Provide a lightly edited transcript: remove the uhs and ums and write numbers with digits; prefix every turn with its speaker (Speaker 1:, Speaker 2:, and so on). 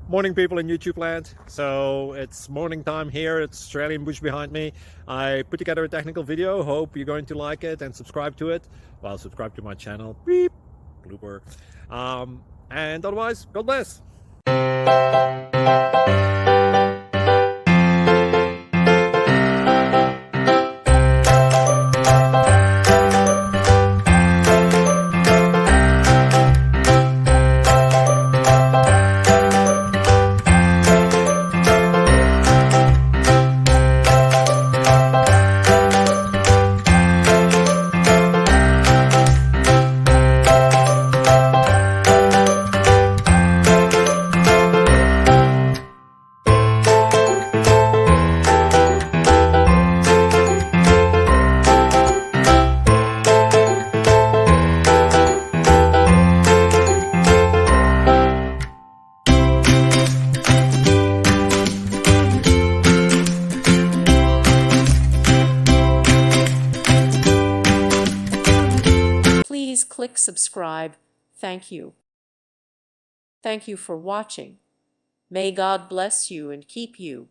Speaker 1: Morning, people in YouTube land. So it's morning time here. It's Australian bush behind me. I put together a technical video. Hope you're going to like it and subscribe to it. Well, subscribe to my channel. Beep, blooper. And otherwise, God bless.
Speaker 2: Please click subscribe. Thank you. Thank you for watching. May God bless you and keep you.